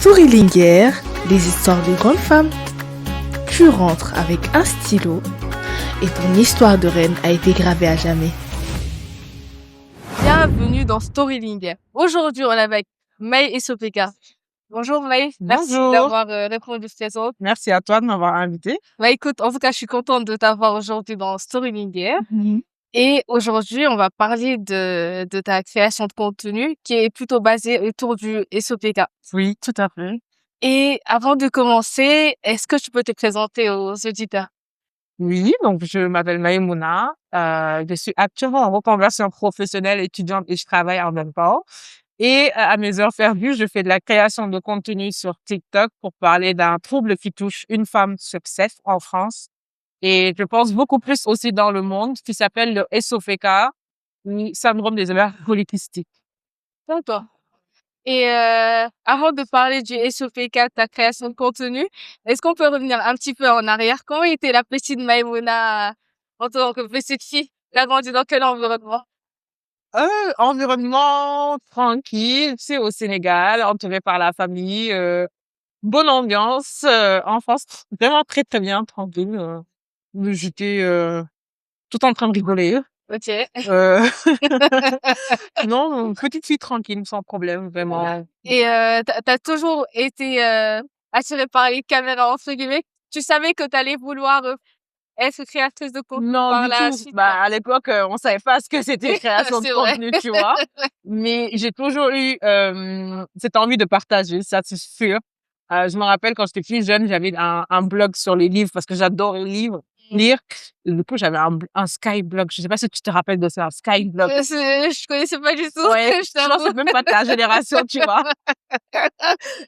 Storylinguère, les histoires de grandes femmes. Tu rentres avec un stylo et ton histoire de reine a été gravée à jamais. Bienvenue dans Storylinguère. Aujourd'hui, on est avec May et Sopeka. Bonjour May, merci Bonjour. d'avoir répondu présente. Merci à toi de m'avoir invité. Bah écoute, en tout cas, je suis contente de t'avoir aujourd'hui dans Storylinguère. Et aujourd'hui, on va parler de ta création de contenu qui est plutôt basée autour du SOPK. Oui, tout à fait. Et avant de commencer, est-ce que tu peux te présenter aux auditeurs? Oui, donc je m'appelle Maïmouna. Je suis actuellement en reconversion professionnelle étudiante et je travaille en même temps. Et à mes heures perdues, je fais de la création de contenu sur TikTok pour parler d'un trouble qui touche une femme sur 7 en France. Et je pense beaucoup plus aussi dans le monde, qui s'appelle le SOFK, ou syndrome des ovaires polykystiques. D'accord. Et avant de parler du SOPK, ta création de contenu, est-ce qu'on peut revenir un petit peu en arrière? Comment était la petite Maïmouna en tant que petite fille? Tu as grandi dans quel environnement? Environnement tranquille, c'est au Sénégal, entouré par la famille, bonne ambiance, enfance vraiment très, très bien, tranquille, j'étais, tout en train de rigoler. OK. Heu, non, petite fille tranquille, sans problème, vraiment. Et tu as toujours été, attirée par les caméras entre guillemets? Tu savais que tu allais vouloir, être créatrice de contenu Non, par du la tout. suite? Bah, à l'époque, on savait pas ce que c'était création de C'est vrai. contenu, tu vois? Mais j'ai toujours eu, cette envie de partager, ça c'est sûr. Je me rappelle quand j'étais plus jeune, j'avais un blog sur les livres parce que j'adore lire. Et du coup, j'avais un Skyblog. Je sais pas si tu te rappelles de ça, Skyblog. Je connaissais pas du tout, Ouais, je je pense que t'avoue. c'est même pas ta génération, tu vois? Et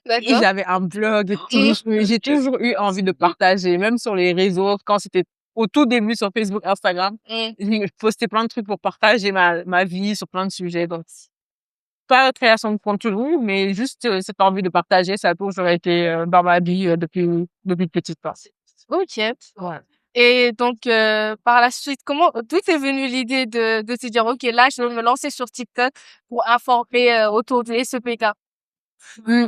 D'accord. j'avais un blog et tout. J'ai toujours eu envie de partager, même sur les réseaux, quand c'était au tout début sur Facebook, Instagram. Je postais plein de trucs pour partager ma vie sur plein de sujets. Donc, pas création de contenu, mais juste cette envie de partager, ça a toujours été dans ma vie depuis petite. Quoi. OK. Ouais. Et donc par la suite, d'où t'es venue l'idée de te dire: «OK, là, je vais me lancer sur TikTok pour informer, autour du SOPK»?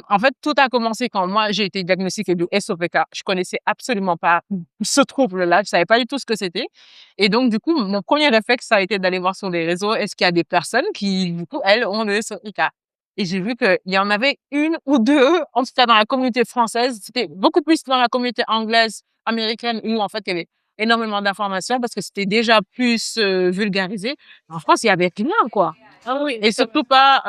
En fait, tout a commencé quand moi, j'ai été diagnostiquée du SOPK. Je connaissais absolument pas ce trouble-là. Je savais pas du tout ce que c'était. Et donc, du coup, mon premier réflexe, ça a été d'aller voir sur les réseaux, est-ce qu'il y a des personnes qui, du coup, elles, ont le SOPK. Et j'ai vu qu'il y en avait une ou deux, en tout cas dans la communauté française. C'était beaucoup plus dans la communauté anglaise, américaine, où, en fait, il y avait énormément d'informations parce que c'était déjà plus vulgarisé. En France, il y avait rien, quoi. Ah oui, Et surtout pas,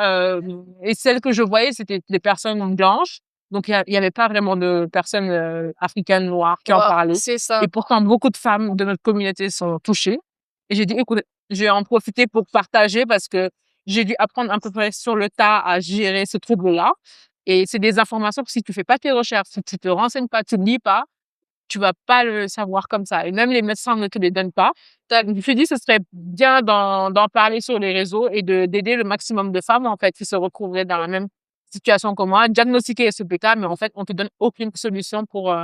et celles que je voyais, c'était des personnes blanches. Donc, il y avait pas vraiment de personnes africaines noires qui en parlaient. c'est ça. Et pourtant, beaucoup de femmes de notre communauté sont touchées. Et j'ai dit, écoute, je vais en profiter pour partager parce que j'ai dû apprendre à peu près sur le tas à gérer ce trouble-là. Et c'est des informations que si tu fais pas tes recherches, si tu te renseignes pas, tu lis pas, tu vas pas le savoir comme ça. Et même les médecins ne te les donnent pas. Donc, je me suis dit, ce serait bien d'en parler sur les réseaux et d'aider le maximum de femmes, en fait, qui se retrouveraient dans la même situation que moi, diagnostiquées SEPK, mais en fait, on te donne aucune solution pour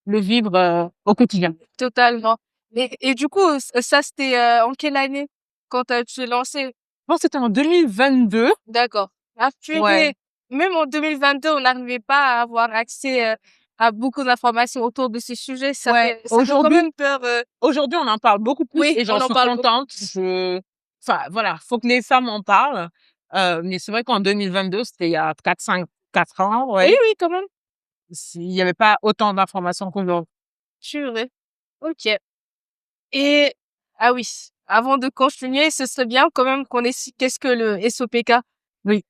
le vivre au quotidien. Totalement. Et du coup, ça c'était, en quelle année quand tu t'es lancée? Je pense que c'était en 2022. D'accord. Ah purée! Ouais. Même en 2022, on n'arrivait pas à avoir accès, à beaucoup d'informations autour de ces sujets. Ouais. Ça fait quand Aujourd'hui, même peur, aujourd'hui, on en parle beaucoup plus oui, et on j'en en suis parle beaucoup. contente. Enfin, voilà, faut que les femmes en parlent. Mais c'est vrai qu'en 2022, c'était il y a 4 ans, Oui, ouais. oui, quand même. Il y avait pas autant d'informations qu'aujourd'hui. Purée. OK. Et ah oui, avant de continuer, ce serait bien quand même qu'on explique qu'est-ce que le SOPK? Oui.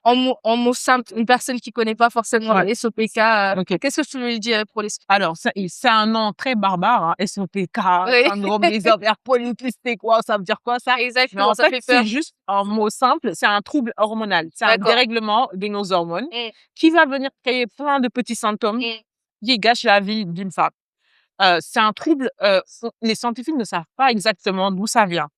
En mots simples, une personne qui connaît pas forcément Ouais. le SOPK, OK. qu'est-ce que tu lui dirais pour l'expliquer? Alors, c'est un nom très barbare, hein, SOPK, Oui. syndrome des ovaires polykystiques, quoi, ça veut dire quoi ça? Mais Exactement, en ça fait, fait peur. c'est juste en mots simples, c'est un trouble hormonal. C'est un D'accord. dérèglement de nos hormones Mmh. qui va venir créer plein de petits symptômes qui gâchent la vie d'une femme. C'est un trouble, les scientifiques ne savent pas exactement d'où ça vient.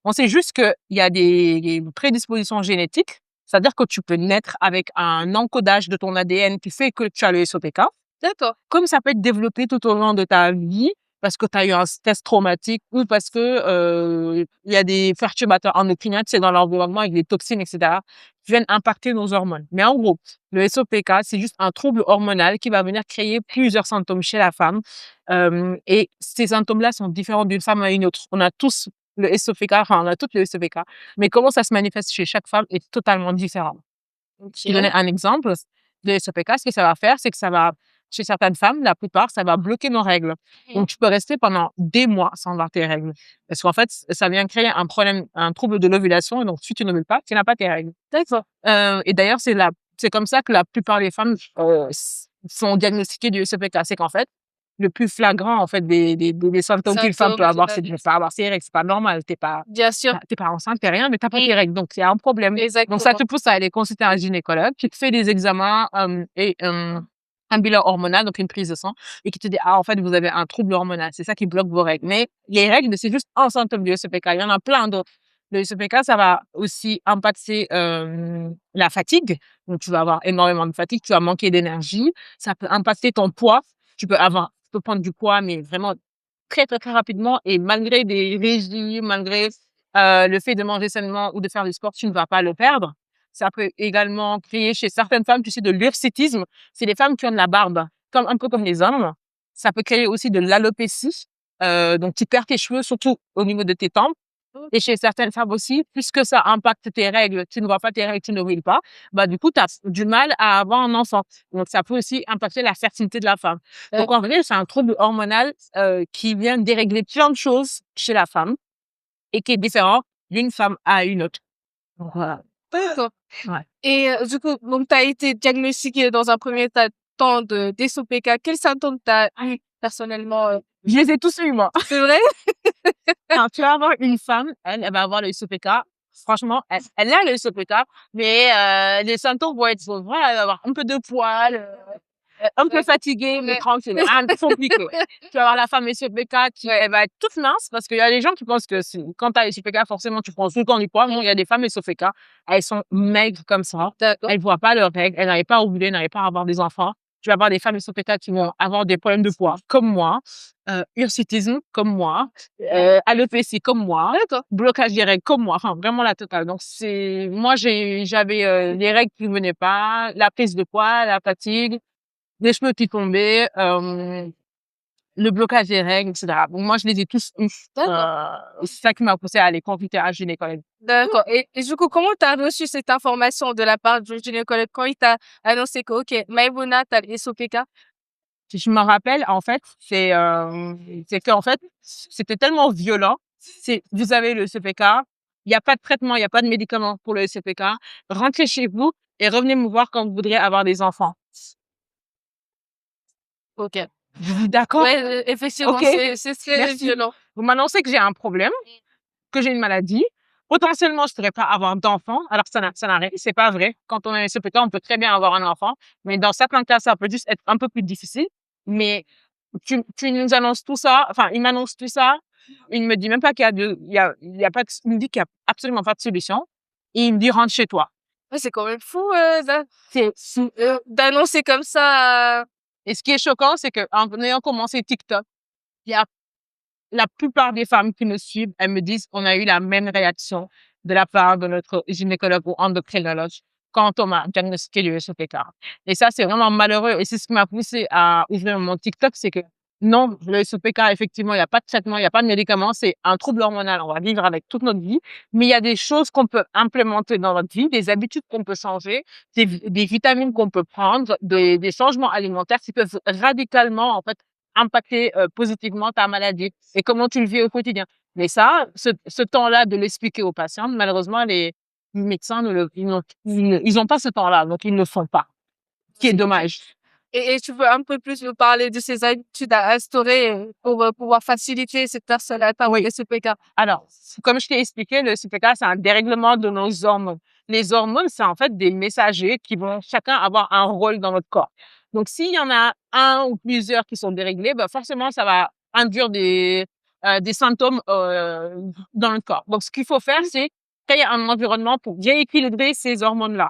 On sait juste qu'il y a des prédispositions génétiques, c'est-à-dire que tu peux naître avec un encodage de ton ADN qui fait que tu as le SOPK. D'accord. Comme ça peut être développé tout au long de ta vie, parce que tu as eu un stress traumatique ou parce que il y a des perturbateurs endocriniens, tu sais, dans l'environnement avec des toxines, etc., qui viennent impacter nos hormones. Mais en gros, le SOPK, c'est juste un trouble hormonal qui va venir créer plusieurs symptômes chez la femme. Et ces symptômes-là sont différents d'une femme à une autre. On a tous le SOPK, enfin, on a toutes le SOPK, mais comment ça se manifeste chez chaque femme est totalement différent. Je vais donner un exemple de SOPK. Ce que ça va faire, c'est que ça va, chez certaines femmes, la plupart, ça va bloquer nos règles. Donc, tu peux rester pendant des mois sans voir tes règles. Parce qu'en fait, ça vient créer un problème, un trouble de l'ovulation. Et donc, si tu n'ovules pas, tu n'as pas tes règles. D'accord. Et d'ailleurs, c'est comme ça que la plupart des femmes sont diagnostiquées du SOPK. C'est qu'en fait, le plus flagrant, en fait, des symptômes qu'une femme peut avoir, c'est de ne pas avoir ses règles. C'est pas normal. Bien sûr. T'es pas enceinte, t'es rien, mais t'as pas tes règles. Donc, c'est un problème. Donc, ça te pousse à aller consulter un gynécologue qui te fait des examens et un bilan hormonal, donc une prise de sang, et qui te dit, ah, en fait, vous avez un trouble hormonal. C'est ça qui bloque vos règles. Mais les règles, c'est juste un symptôme du SOPK. Il y en a plein d'autres. Le SOPK, ça va aussi impacter la fatigue. Donc, tu vas avoir énormément de fatigue, tu vas manquer d'énergie. Ça peut impacter ton poids. Tu peux prendre du poids, mais vraiment très, très, très rapidement. Et malgré des régimes, malgré le fait de manger sainement ou de faire du sport, tu ne vas pas le perdre. Ça peut également créer chez certaines femmes, tu sais, de l'hirsutisme. C'est les femmes qui ont de la barbe, un peu comme les hommes. Ça peut créer aussi de l'alopécie. Donc, tu perds tes cheveux, surtout au niveau de tes tempes. Et chez certaines femmes aussi, puisque ça impacte tes règles, tu ne vois pas tes règles, tu n'ovules pas, bah, du coup, tu as du mal à avoir un enfant. Donc, ça peut aussi impacter la fertilité de la femme. Donc, en vrai, c'est un trouble hormonal qui vient dérégler plein de choses chez la femme et qui est différent d'une femme à une autre. Donc, voilà. D'accord. Ouais. Et du coup, donc, tu as été diagnostiquée dans un premier temps de SOPK. Quels symptômes tu as eu personnellement? Je les ai tous eus, moi. C'est vrai? Quand tu vas avoir une femme, elle va avoir le SOPK. Franchement, elle a le SOPK, mais les symptômes vont être vrais. Elle va avoir un peu de poils, un peu fatiguée, mais tranquille, rien de compliqué. Tu vas avoir la femme SOPK elle va être toute mince parce qu'il y a des gens qui pensent que quand tu as le SOPK, forcément, tu prends tout le temps du poids. Non, il y a des femmes SOPK, elles sont maigres comme ça. D'accord. Elles voient pas leurs règles, elles n'arrivent pas à ovuler, n'arrivent pas à avoir des enfants. Tu vas avoir des femmes SOPK qui vont avoir des problèmes de poids, comme moi, hirsutisme, comme moi, alopécie, comme moi, blocage des règles, comme moi, enfin, vraiment la totale. Donc, moi, j'avais les règles qui venaient pas, la prise de poids, la fatigue, les cheveux qui tombaient, le blocage des règles, etc. Donc, moi, je les ai tous eus. C'est ça qui m'a poussé à aller consulter un gynécologue. D'accord. Et du coup, comment tu as reçu cette information de la part du gynécologue quand il t'a annoncé que, OK, Maïmouna, tu as le SOPK? Je me rappelle, en fait, c'est qu'en fait, c'était tellement violent. Vous avez le SOPK, il n'y a pas de traitement, il n'y a pas de médicament pour le SOPK. Rentrez chez vous et revenez me voir quand vous voudrez avoir des enfants. OK. D'accord? Ouais, effectivement, OK. c'est très violent. Vous m'annoncez que j'ai un problème, que j'ai une maladie. Potentiellement, je ne pourrais pas avoir d'enfant. Alors, c'est pas vrai. Quand on a un SOPK, on peut très bien avoir un enfant. Mais dans certains cas, ça peut juste être un peu plus difficile. Mais tu nous annonces tout ça. Enfin, il m'annonce tout ça. Il me dit même pas qu'il y a pas il me dit qu'il y a absolument pas de solution. Et il me dit, rentre chez toi. Ouais, c'est quand même fou, d'annoncer comme ça. Et ce qui est choquant, c'est qu'en ayant commencé TikTok, il y a la plupart des femmes qui me suivent, elles me disent on a eu la même réaction de la part de notre gynécologue ou endocrinologue quand on m'a diagnostiqué le SOPK. Et ça, c'est vraiment malheureux. Et c'est ce qui m'a poussé à ouvrir mon TikTok, c'est que non, le SOPK, effectivement, il n'y a pas de traitement, il n'y a pas de médicament, c'est un trouble hormonal. On va vivre avec toute notre vie. Mais il y a des choses qu'on peut implémenter dans notre vie, des habitudes qu'on peut changer, des vitamines qu'on peut prendre, des changements alimentaires qui peuvent radicalement, en fait, impacter positivement ta maladie et comment tu le vis au quotidien. Mais ça, ce temps-là de l'expliquer aux patients, malheureusement, les médecins, ils n'ont pas ce temps-là, donc ils ne le font pas. Ce qui est dommage. Et tu veux un peu plus nous parler de ces habitudes à instaurer pour pouvoir faciliter cette personne atteinte de SOPK? Alors, comme je t'ai expliqué, le SOPK, c'est un dérèglement de nos hormones. Les hormones, c'est en fait des messagers qui vont chacun avoir un rôle dans notre corps. Donc, s'il y en a un ou plusieurs qui sont déréglés, ben forcément, ça va induire des symptômes dans le corps. Donc, ce qu'il faut faire, c'est créer un environnement pour bien équilibrer ces hormones-là.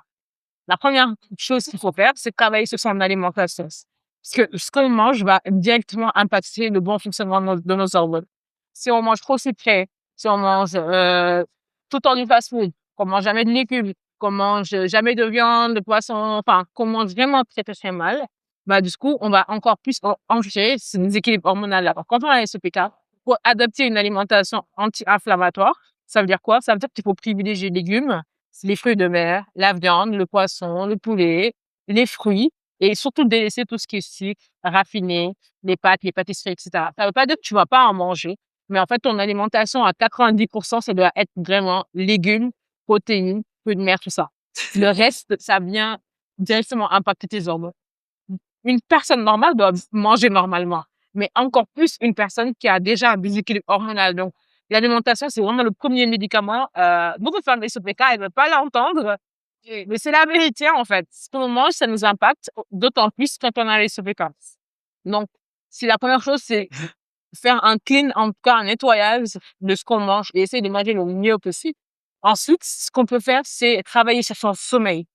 La première chose qu'il faut faire, c'est travailler sur son alimentation. Parce que ce qu'on mange va directement impacter le bon fonctionnement de nos hormones. Si on mange trop sucré, si on mange tout le temps du fast-food, qu'on mange jamais de légumes, qu'on mange jamais de viande, de poisson, enfin, qu'on mange vraiment très, très, très mal, bah, du coup, on va encore plus engendrer ce déséquilibre hormonal-là. Donc, quand on a un SOPK, pour adopter une alimentation anti-inflammatoire, ça veut dire quoi? Ça veut dire qu'il faut privilégier les légumes, les fruits de mer, la viande, le poisson, le poulet, les fruits, et surtout délaisser tout ce qui est sucre, raffiné, les pâtes, les pâtisseries, etc. Ça veut pas dire que tu vas pas en manger, mais en fait, ton alimentation à 90%, ça doit être vraiment légumes, protéines, fruits de mer, tout ça. Le reste, ça vient directement impacter tes hormones. Une personne normale doit manger normalement, mais encore plus une personne qui a déjà un déséquilibre hormonal. Donc, l'alimentation, c'est vraiment le premier médicament. Beaucoup de femmes SOPK, elles ne veulent pas l'entendre, mais c'est la vérité, en fait. Ce qu'on mange, ça nous impacte, d'autant plus quand on a les SOPK. Donc, si la première chose, c'est faire un clean, en tout cas un nettoyage de ce qu'on mange et essayer de manger le mieux possible. Ensuite, ce qu'on peut faire, c'est travailler sur son sommeil.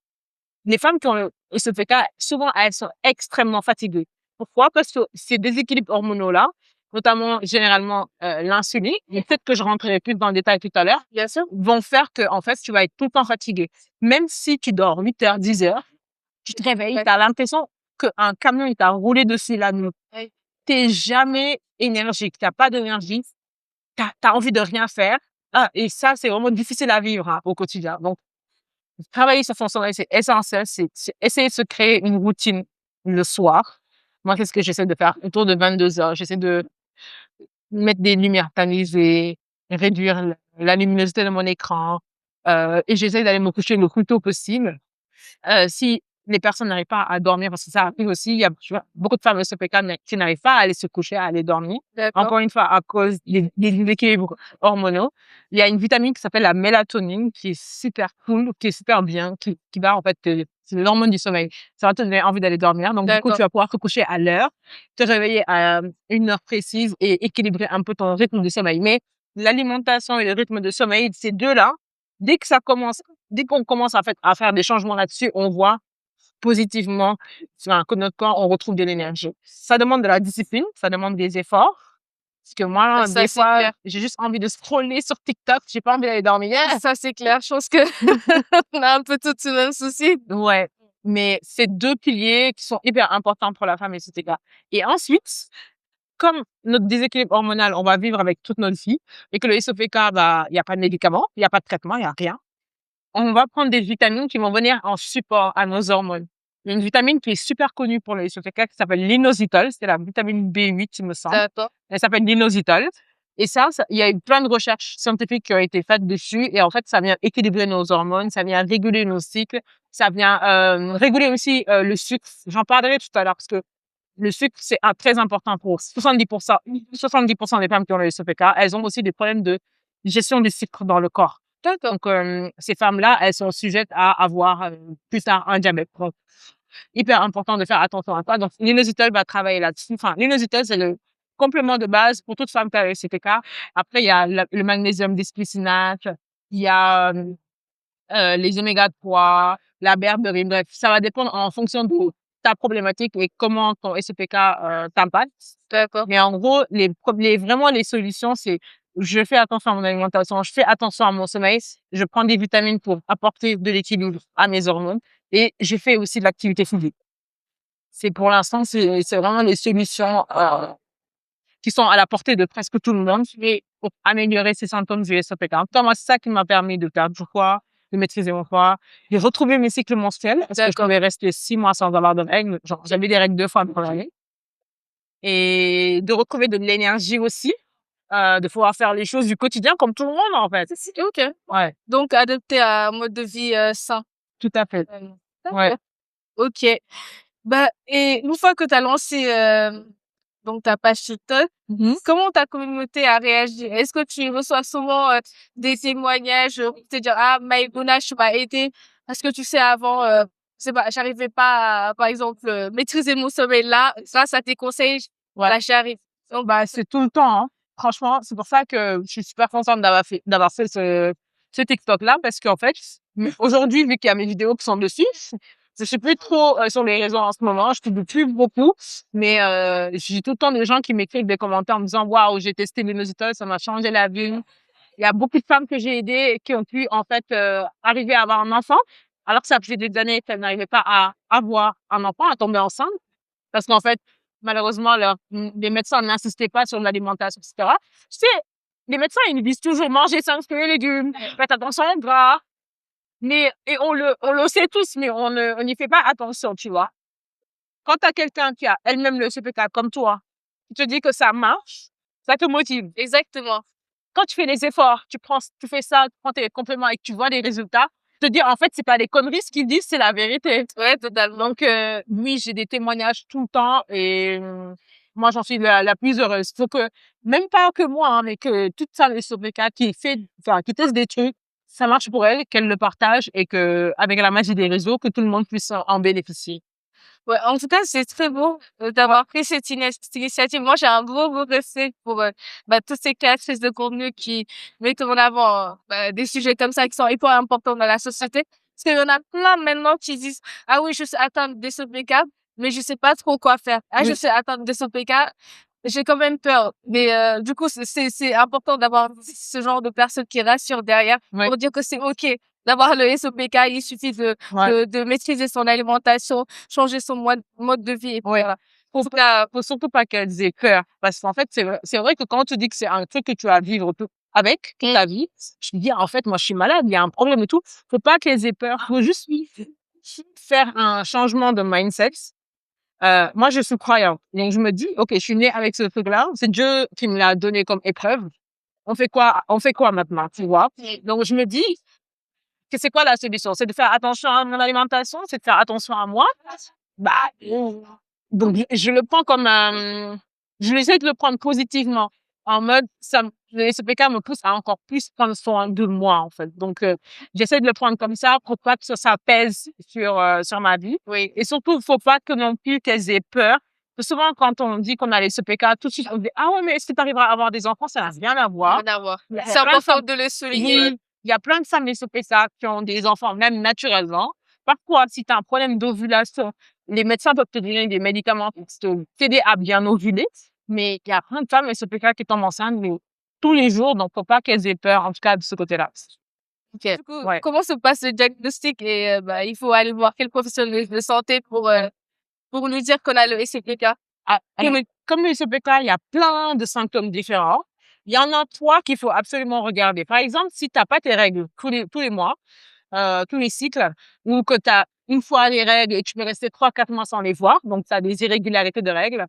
Les femmes qui ont le SOPK, souvent, elles sont extrêmement fatiguées. Pourquoi? Parce que ces déséquilibres hormonaux-là, notamment généralement l'insuline, mais peut-être que je rentrerai plus dans le détail tout à l'heure, Bien sûr. vont faire que en fait, tu vas être tout le temps fatigué. Même si tu dors 8 heures, 10 heures, tu te réveilles, tu as l'impression qu'un camion il t'a roulé dessus la nuit. Oui. T'es jamais énergique, t'as pas d'énergie, t'as envie de rien faire. Ah, et ça, c'est vraiment difficile à vivre au quotidien. Donc, travailler sur son sommeil, c'est essentiel. C'est essayer de se créer une routine le soir. Moi, c'est ce que j'essaie de faire autour de 22 heures. J'essaie de mettre des lumières tamisées, réduire la luminosité de mon écran, et j'essaie d'aller me coucher le plus tôt possible. Si les personnes n'arrivent pas à dormir, parce que ça arrive aussi, il y a beaucoup de femmes SOPK qui n'arrivent pas à aller se coucher, à aller dormir. D'accord. Encore une fois, à cause des déséquilibres hormonaux. Il y a une vitamine qui s'appelle la mélatonine, qui est super cool, qui est super bien, qui va en fait, c'est l'hormone du sommeil. Ça va te donner envie d'aller dormir. Donc, du coup, D'accord. tu vas pouvoir te coucher à l'heure, te réveiller à une heure précise et équilibrer un peu ton rythme de sommeil. Mais l'alimentation et le rythme de sommeil, ces deux-là, dès qu'on commence en fait à faire des changements là-dessus, on voit positivement que notre corps, on retrouve de l'énergie. Ça demande de la discipline, ça demande des efforts. Parce que moi, Ça, des c'est fois, clair. j'ai juste envie de scroller sur TikTok, j'ai pas envie d'aller dormir. Ça, c'est clair. Je pense que on a un peu tous le même souci. Ouais. Mais c'est deux piliers qui sont hyper importants pour la femme, etc. Et ensuite, comme notre déséquilibre hormonal, on va vivre avec toute notre vie, et que le SOPK, bah, il y a pas de médicaments, il y a pas de traitement, il y a rien. On va prendre des vitamines qui vont venir en support à nos hormones. Il y a une vitamine qui est super connue pour le SOPK qui s'appelle l'inositol. C'est la vitamine B8, il me semble. D'accord. Elle s'appelle l'inositol. Et ça, il y a eu plein de recherches scientifiques qui ont été faites dessus. Et en fait, ça vient équilibrer nos hormones, ça vient réguler nos cycles, ça vient réguler aussi le sucre. J'en parlerai tout à l'heure parce que le sucre, c'est très important pour 70% des femmes qui ont le SOPK. Elles ont aussi des problèmes de gestion du sucre dans le corps. D'accord. Donc, ces femmes-là, elles sont sujettes à avoir plus tard un diabète. Donc, hyper important de faire attention à ça. Donc, l'inositol va travailler là-dessus. Enfin, l'inositol, c'est le complément de base pour toute femme qui a le SOPK. Après, il y a le magnésium bisglycinate, il y a les oméga-3, la berberine. Bref, ça va dépendre en fonction de ta problématique et comment ton SOPK t'impacte. D'accord. Mais en gros, vraiment les solutions, c'est je fais attention à mon alimentation, je fais attention à mon sommeil, je prends des vitamines pour apporter de l'équilibre à mes hormones et je fais aussi de l'activité physique. C'est pour l'instant, c'est vraiment les solutions qui sont à la portée de presque tout le monde, mais pour améliorer ces symptômes du SOPK. En tout cas, moi, c'est ça qui m'a permis de perdre du poids, de maîtriser mon poids, de retrouver mes cycles menstruels, parce que je D'accord. pouvais rester 6 mois sans avoir de règles. Genre, j'avais des règles 2 fois par année. Et de retrouver de l'énergie aussi, de pouvoir faire les choses du quotidien comme tout le monde, en fait. OK. Ouais, Donc, adopter un mode de vie sain. tout à fait. D'accord. Ouais. OK. Bah, et une fois que tu as lancé donc ta page TikTok, comment ta communauté a réagi? Est-ce que tu reçois souvent des témoignages pour te dire ah Maïmouna, tu m'as aidé parce que tu sais avant je sais pas, j'arrivais pas à, par exemple maîtriser mon sommeil là, grâce à tes conseils, Ouais. là j'arrive. Donc Bah, c'est tout le temps, hein. Franchement, c'est pour ça que je suis super contente d'avoir fait ce TikTok-là, parce qu'en fait, aujourd'hui, vu qu'il y a mes vidéos qui sont dessus, Je suis plus trop sur les réseaux en ce moment, je publie plus beaucoup, mais j'ai tout le temps des gens qui m'écrivent des commentaires en me disant waouh, j'ai testé l'inositol, ça m'a changé la vie. Il y a beaucoup de femmes que j'ai aidées et qui ont pu en fait arriver à avoir un enfant, alors que ça faisait des années qu'elles n'arrivaient pas à avoir un enfant, à tomber enceinte, parce qu'en fait, malheureusement, les médecins n'insistait pas sur l'alimentation, etc. Tu sais, les médecins, ils nous disent toujours manger 5 fruits et légumes, faites attention au gras. Mais, et on le sait tous, mais on n'y fait pas attention, tu vois. Quand tu as quelqu'un qui a elle-même le CPK comme toi, qui te dit que ça marche, ça te motive. Exactement. Quand tu fais les efforts, tu fais ça, tu prends tes compléments et que tu vois des résultats, te dire, en fait, c'est pas des conneries ce qu'ils disent, c'est la vérité. Ouais, totalement. Donc, oui, j'ai des témoignages tout le temps et moi, j'en suis la plus heureuse. Faut que, même pas que moi, hein, mais que toute femme SOPK qui teste des trucs, ça marche pour elle, qu'elle le partage et que, avec la magie des réseaux, que tout le monde puisse en bénéficier. Ouais, en tout cas, c'est très beau d'avoir pris cette initiative. Moi, j'ai un gros respect pour toutes ces créatrices de contenu qui mettent en avant des sujets comme ça qui sont hyper importants dans la société. Parce qu'il y en a plein maintenant qui disent ah oui, je sais atteindre des SOPK, mais je sais pas trop quoi faire. Ah, je Oui. sais atteindre des SOPK, j'ai quand même peur. Mais du coup, c'est important d'avoir ce genre de personnes qui rassurent derrière Oui. pour dire que c'est OK d'avoir le SOPK. Il suffit de maîtriser son alimentation, changer son mode de vie. Et puis Ouais. voilà. Faut surtout pas qu'elles aient peur. Parce qu'en fait, c'est vrai que quand on te dit que c'est un truc que tu vas vivre avec toute ta vie, je me dis, en fait, moi, je suis malade, il y a un problème et tout. Faut pas qu'elles aient peur. Faut juste faire un changement de mindset. Moi, je suis croyante. Donc, je me dis, OK, je suis née avec ce truc-là. C'est Dieu qui me l'a donné comme épreuve. On fait quoi maintenant, tu vois? Donc, je me dis que c'est quoi la solution? C'est de faire attention à mon alimentation? C'est de faire attention à moi? Bah, donc, je le prends comme je essaie de le prendre positivement. En mode, le SPK me pousse à encore plus prendre soin de moi, en fait. Donc, j'essaie de le prendre comme ça pour pas que ça pèse sur ma vie. Oui. Et surtout, faut pas que non plus qu'elles aient peur. Parce que souvent, quand on dit qu'on a les SPK, tout de suite, on dit, ah ouais, mais est-ce que tu arriveras à avoir des enfants? Ça n'a rien à voir. Rien à voir. Il y a C'est plein de important femmes- de le souligner. Oui, il y a plein de femmes les SPK qui ont des enfants, même naturellement. Parfois, si tu as un problème d'ovulation, les médecins peuvent te donner des médicaments pour t'aider à bien ovuler. Mais il y a plein de femmes SPK qui tombent enceintes tous les jours, donc faut pas qu'elles aient peur, en tout cas de ce côté-là. Ok. Du coup, Ouais. comment se passe le diagnostic et il faut aller voir quel professionnel de santé pour nous dire qu'on a le SPK. Ah, comme le SPK, il y a plein de symptômes différents. Il y en a 3 qu'il faut absolument regarder. Par exemple, si tu n'as pas tes règles tous les mois, tous les cycles, ou que tu as une fois les règles et tu peux rester 3-4 mois sans les voir, donc tu as des irrégularités de règles,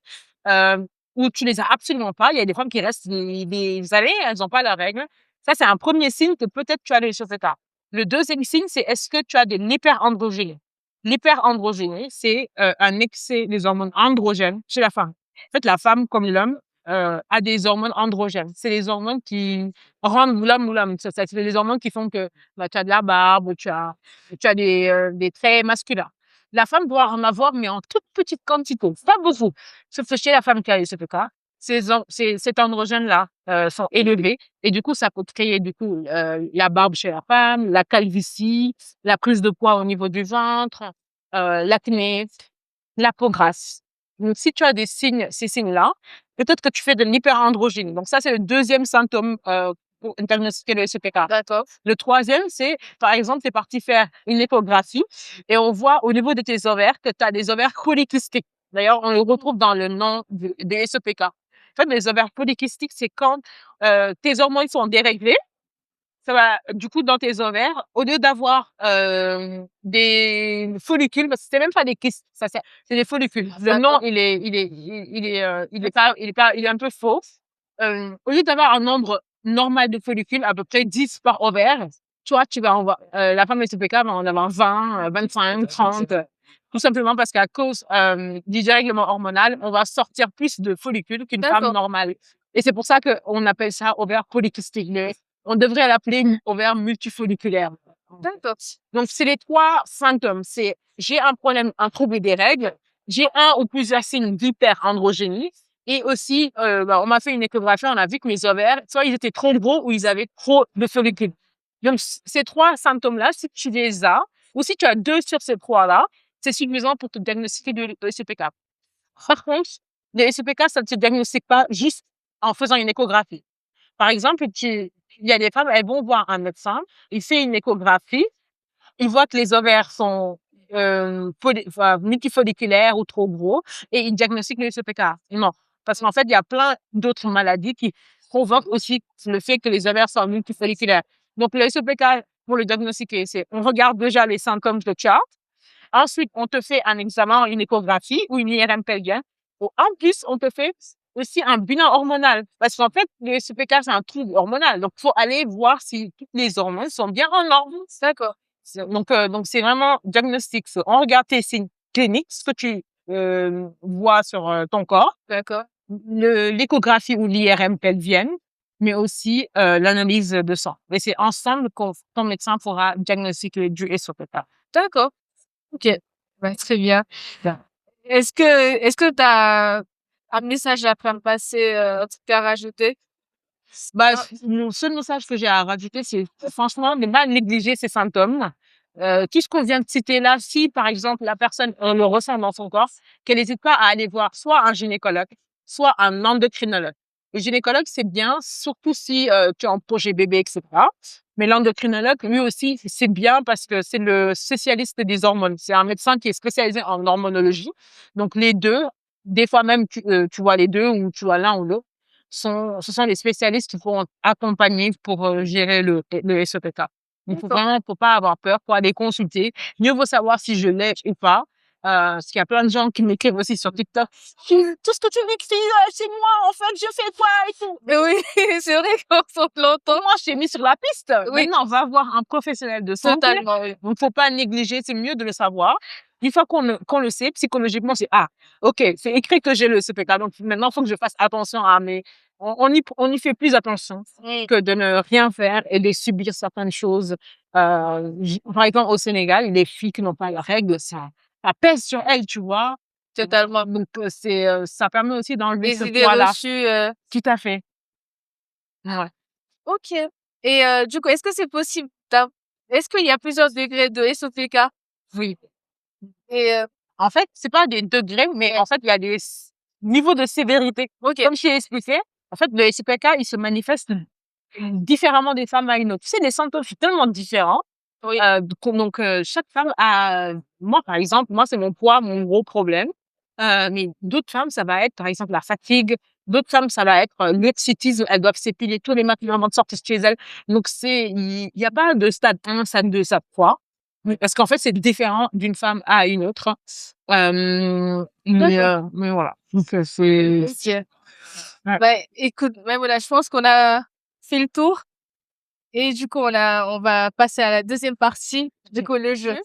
ou tu les as absolument pas. Il y a des femmes qui restent des années, elles n'ont pas leurs règles. Ça, c'est un premier signe que peut-être tu as le SPK. Le deuxième signe, c'est est-ce que tu as de l'hyperandrogénie? L'hyperandrogénie, c'est un excès des hormones androgènes chez la femme. En fait, la femme, comme l'homme, a des hormones androgènes. C'est les hormones qui rendent l'homme. C'est les hormones qui font que tu as de la barbe, tu as des traits masculins. La femme doit en avoir, mais en toute petite quantité, pas beaucoup. Sauf que chez la femme qui a le CPK, cet androgène-là sont élevés et du coup, ça peut créer la barbe chez la femme, la calvitie, la prise de poids au niveau du ventre, l'acné, la peau grasse. Donc, si tu as ces signes-là, peut-être que tu fais de l'hyperandrogénie. Donc, ça, c'est le deuxième symptôme pour diagnostiquer le SPK. D'accord. Le troisième, c'est, par exemple, tu es parti faire une échographie et on voit au niveau de tes ovaires que tu as des ovaires polykystiques. D'ailleurs, on le retrouve dans le nom des SPK. En fait, les ovaires polykystiques, c'est quand tes hormones sont déréglées. Ça va, du coup, dans tes ovaires, au lieu d'avoir des follicules, parce que c'est même pas des kystes, c'est des follicules. Le nom, il est un peu faux. Au lieu d'avoir un nombre normal de follicules, à peu près 10 par ovaire, tu vas avoir, la femme SPK va en avoir 20, 25, 30, tout simplement parce qu'à cause du dérèglement hormonal, on va sortir plus de follicules qu'une femme normale. Et c'est pour ça qu'on appelle ça ovaire polykystique. On devrait l'appeler ovaire multifolliculaire. D'accord. Donc, c'est les 3 symptômes. C'est j'ai un problème, un trouble des règles, j'ai un ou plusieurs signes d'hyperandrogénie, et aussi, on m'a fait une échographie, on a vu que mes ovaires, soit ils étaient trop gros ou ils avaient trop de follicules. Donc, ces 3 symptômes-là, si tu les as, ou si tu as 2 sur ces 3-là, c'est suffisant pour te diagnostiquer de SEPK. Par contre, le SEPK, ça ne se diagnostique pas juste en faisant une échographie. Par exemple, il y a des femmes, elles vont voir un médecin, il fait une échographie, il voit que les ovaires sont multifolliculaires ou trop gros et il diagnostique le SEPK. Non, parce qu'en fait, il y a plein d'autres maladies qui provoquent aussi le fait que les ovaires sont multifolliculaires. Donc, le SEPK, pour le diagnostiquer, c'est on regarde déjà les symptômes de chart. Ensuite, on te fait un examen, une échographie ou une IRM pelvienne. Ou en plus, on te fait aussi un bilan hormonal. Parce qu'en fait, le SEPK, c'est un trouble hormonal. Donc, il faut aller voir si toutes les hormones sont bien en ordre. D'accord. Donc, c'est vraiment diagnostic. On regarde tes signes cliniques, ce que tu vois sur ton corps, D'accord. l'échographie ou l'IRM pelvienne, mais aussi l'analyse de sang. Et c'est ensemble que ton médecin pourra diagnostiquer du SEPK. D'accord. Ok. Ouais, très bien. Bien. Est-ce que t'as un message à faire passer, un truc à rajouter? Bah, Ah. le seul message que j'ai à rajouter, c'est franchement ne pas négliger ces symptômes. Tout ce qu'on vient de citer là, si par exemple la personne le ressent dans son corps, qu'elle n'hésite pas à aller voir soit un gynécologue, soit un endocrinologue. Le gynécologue, c'est bien, surtout si tu es en projet bébé, etc. Mais l'endocrinologue, lui aussi, c'est bien parce que c'est le spécialiste des hormones. C'est un médecin qui est spécialisé en hormonologie. Donc les deux, des fois même tu vois les deux ou tu vois l'un ou l'autre ce sont les spécialistes qui vont accompagner pour gérer le SEPK. Il faut D'accord. pas avoir peur, faut aller consulter. Mieux vaut savoir si je l'ai ou pas. Parce qu'il y a plein de gens qui m'écrivent aussi sur TikTok. Tout ce que tu écris, c'est moi, en fait, je fais quoi et tout. Mais oui, c'est vrai qu'on s'en l'entend. Moi, je t'ai mis sur la piste. Oui. Maintenant, on va voir un professionnel de santé. Totalement, oui. Donc, faut pas négliger, c'est mieux de le savoir. Une fois qu'on le sait, psychologiquement, c'est, ah, OK, c'est écrit que j'ai le SEPK. Donc, maintenant, il faut que je fasse attention à mes, on y fait plus attention que de ne rien faire et de subir certaines choses. Par exemple, au Sénégal, les filles qui n'ont pas la règle, ça pèse sur elles, tu vois. Totalement. Donc, ça permet aussi d'enlever Les ce idées poids-là. reçues, Tout à fait. Ouais. OK. Et du coup, est-ce que c'est possible est-ce qu'il y a plusieurs degrés de SOPK? Oui. Et En fait, c'est pas des degrés, mais en fait, il y a des niveaux de sévérité. OK. Comme je t'ai expliqué, en fait, le SPK, il se manifeste différemment des femmes à une autre. Tu sais, les symptômes sont tellement différents. Oui. Donc, chaque femme a, moi, par exemple, moi, c'est mon poids, mon gros problème. Mais d'autres femmes, ça va être, par exemple, la fatigue. D'autres femmes, ça va être l'excitisme. Elles doivent s'épiler tous les matins avant de sortir de chez elles. Donc, il y a pas de stade 1, stade 2, stade 3. Parce qu'en fait, c'est différent d'une femme à une autre. Mais voilà. Donc, c'est... OK. Ouais. Bah, écoute, même voilà, je pense qu'on a fait le tour. Et du coup, on va passer à la deuxième partie, du coup, le jeu.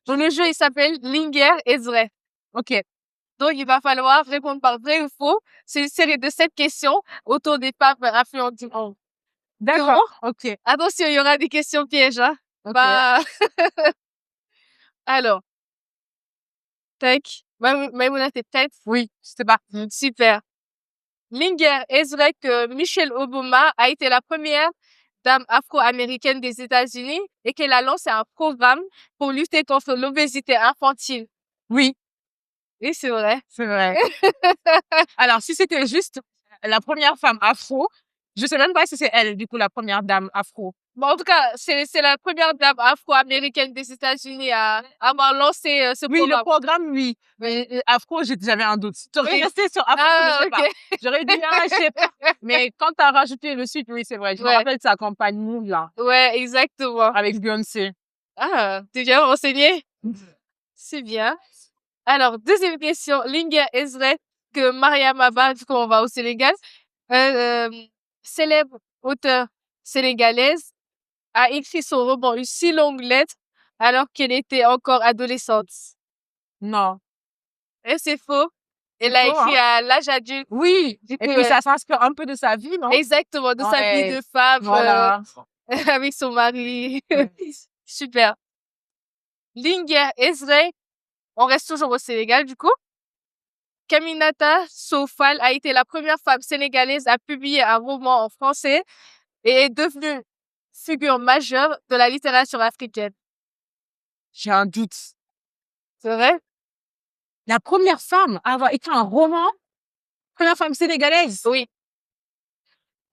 Donc, le jeu, il s'appelle Linger et vrai. OK. Donc, il va falloir répondre par vrai ou faux. C'est une série de 7 questions autour des femmes influentes du monde. D'accord. OK. Attention, il y aura des questions pièges, hein. OK. Bah, alors, tac. Maïmouna, t'es prête? Oui, c'est parti. Super. Linger, est-ce vrai que Michelle Obama a été la première dame afro-américaine des États-Unis et qu'elle a lancé un programme pour lutter contre l'obésité infantile? Oui, Oui, c'est vrai. c'est vrai. Alors, si c'était juste la première femme afro, je sais même pas si c'est elle, du coup, la première dame afro. Bon, en tout cas, c'est la première dame afro-américaine des États-Unis à avoir lancé ce Oui, le programme. programme, oui. Mais afro, j'avais un doute. J'aurais Oui. resté sur afro, Ah, je sais pas. OK. J'aurais dit, ah, je sais pas. Mais quand t'as rajouté le suite, oui, c'est vrai. Je me Ouais. rappelle sa campagne Move, là, Ouais, exactement. avec Beyoncé. Ah, t'es bien renseigné? C'est bien. Alors, deuxième question. Linger, est-ce vrai que Mariam Abba, du coup, on va au Sénégal, célèbre auteure sénégalaise, a écrit son roman Une si longue lettre alors qu'elle était encore adolescente? Non. Et c'est faux. Elle C'est a faux, écrit hein? à l'âge adulte. Oui. Du Et coup, puis, ça s'inspire un peu de sa vie, non? exactement, de sa vie Ouais. de femme, Voilà. avec son mari. Ouais. Super. Linger, est-ce vrai? On reste toujours au Sénégal, du coup. Kaminata Sofal a été la première femme sénégalaise à publier un roman en français et est devenue figure majeure de la littérature africaine. J'ai un doute. C'est vrai? La première femme à avoir écrit un roman, première femme sénégalaise. Oui.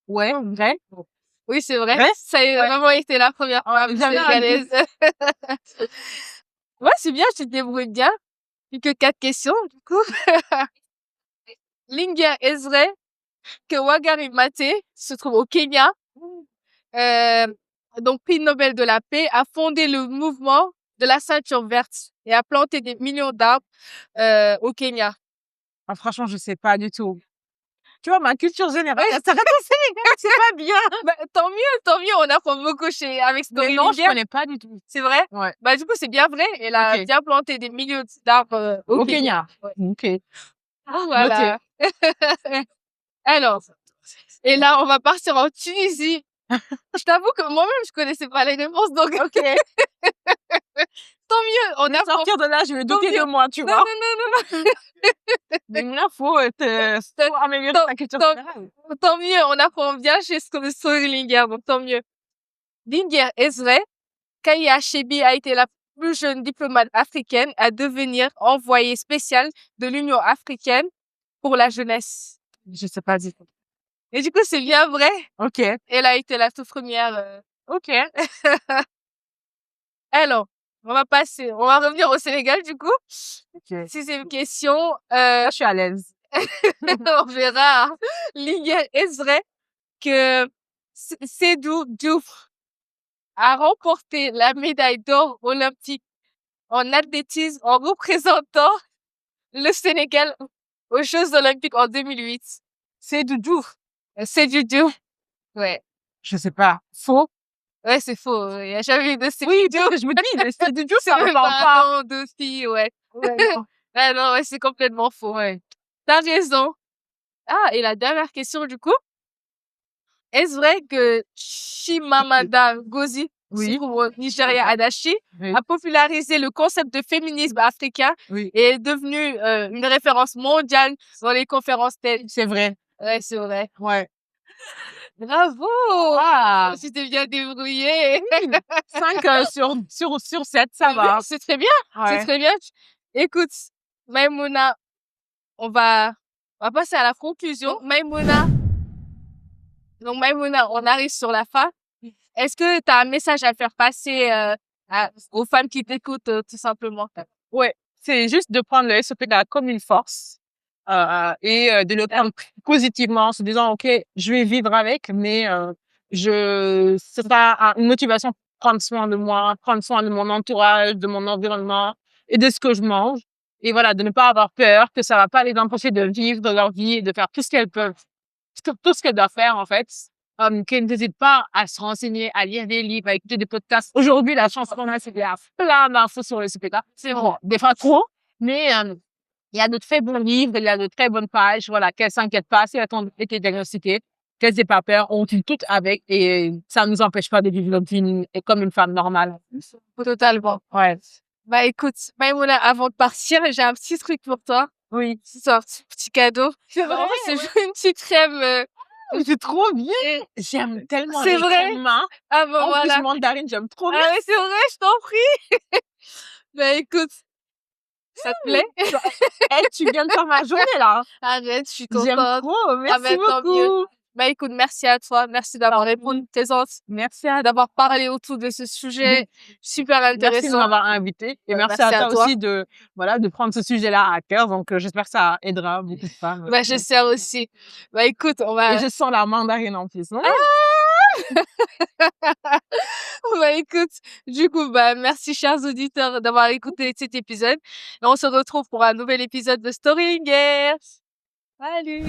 Ouais, vrai. Oui, c'est vrai. Ouais? Ça a Ouais. vraiment été la première Ouais, femme j'avais un doute. sénégalaise. Ouais, c'est bien, tu te débrouilles bien. Plus que 4 questions, du coup. Linguère Ezra que Wangari Maathai se trouve au Kenya. Donc prix Nobel de la paix, a fondé le mouvement de la ceinture verte et a planté des millions d'arbres au Kenya. Ah, franchement, je sais pas du tout. Tu vois, ma culture générale, elle s'arrête au Sénégal, c'est pas bien. Bah, tant mieux, on apprend beaucoup avec Mais Story non, je Linguère. connais pas du tout. C'est vrai? Ouais. Bah, du coup, c'est bien vrai. Elle a Ok. bien planté des millions d'arbres au Au Kenya. Kenya. Ouais. Ok. Voilà. Alors, et là, on va partir en Tunisie. Je t'avoue que moi-même, je connaissais pas les réponses, donc Ok. tant mieux, on apprend. Sortir de là, je vais douter mieux. de moi, tu Non, vois. non. Mais là, faut améliorer ta culture tant- générale. Tant mieux, on apprend bien chez Story Linguère, donc tant mieux. Linguère Ezra, Kaya Chebi a été la plus jeune diplomate africaine à devenir envoyée spéciale de l'Union africaine pour la jeunesse. Je sais pas du tout. Et du coup, c'est bien vrai. Ok. Elle a été la toute première. Ok. Alors, on va revenir au Sénégal, du coup. Ok. 6e question. Là, je suis à l'aise. On verra. Hein. Linguère Ezra que Seydou Diouf a remporté la médaille d'or olympique en athlétisme en représentant le Sénégal aux Jeux olympiques en 2008. C'est Doudou. Seydou Diouf. Ouais. Je sais pas. Faux. Ouais, c'est faux. Il y a jamais eu de Seydou Oui, Diouf. je me dis, le c'est Doudou, C'est ça me même parle pas pas. un nom de fille, ouais. Ouais, non. Ah non, ouais, c'est complètement faux. Ouais. T'as raison. Ah, et la dernière question, du coup. Est-ce vrai que Chimamanda Ngozi, qui se Oui. trouve au Nigeria, Adachi, Oui. a popularisé le concept de féminisme africain Oui. et est devenue une référence mondiale dans les conférences TED? C'est vrai. Ouais, c'est vrai. Ouais. Bravo! Ah. Tu t'es bien débrouillée. 5 sur 7, ça va. C'est très bien. Ouais. C'est très bien. Écoute, Maïmouna, on va passer à la conclusion. Maïmouna, on arrive sur la fin. Est-ce que tu as un message à faire passer aux femmes qui t'écoutent, tout simplement? Ouais. C'est juste de prendre le SOPK comme une force et de le prendre positivement en se disant, OK, je vais vivre avec, mais c'est pas une motivation pour prendre soin de moi, prendre soin de mon entourage, de mon environnement et de ce que je mange. Et voilà, de ne pas avoir peur que ça va pas les empêcher de vivre leur vie et de faire tout ce qu'elles peuvent, tout ce qu'elles doivent faire, en fait. Qu'elles n'hésitent pas à se renseigner, à lire des livres, à écouter des podcasts. Aujourd'hui, la chance qu'on a, c'est qu'il y a plein d'infos sur le SPK. C'est bon, des fois trop, mais il y a de très bons livres, il y a de très bonnes pages. Voilà, qu'elles s'inquiètent pas, si elles ont été diagnostiquées, qu'elles n'aient pas peur, on tue toutes avec et ça ne nous empêche pas de vivre notre vie comme une femme normale. Totalement. Ouais. Bah écoute, Maïmouna, avant de partir, j'ai un petit truc pour toi. Oui. C'est un petit cadeau. C'est En vrai, fait, c'est une petite crème. c'est trop bien. J'aime tellement C'est les vrai? crèmes, hein. Ah bah En voilà. plus, mandarine, j'aime trop bien. Ah ouais, c'est vrai, je t'en prie. Bah écoute, ça te plaît? Tu viens de faire ma journée, là. Arrête, je suis J'aime contente. trop. Merci bah, tant mieux. beaucoup. Bah écoute, merci à toi, merci d'avoir répondu présente, Merci à d'avoir parlé autour de ce sujet super Merci de intéressant. m'avoir invité et merci Merci à à toi toi. aussi de prendre ce sujet-là à cœur. Donc, j'espère que ça aidera beaucoup de femmes. Bah j'espère aussi. Bah écoute, on va. Et je sens la mandarine en plus. Hein? Bah écoute, du coup, bah merci chers auditeurs d'avoir écouté cet épisode. Et on se retrouve pour un nouvel épisode de Story Girls. Salut!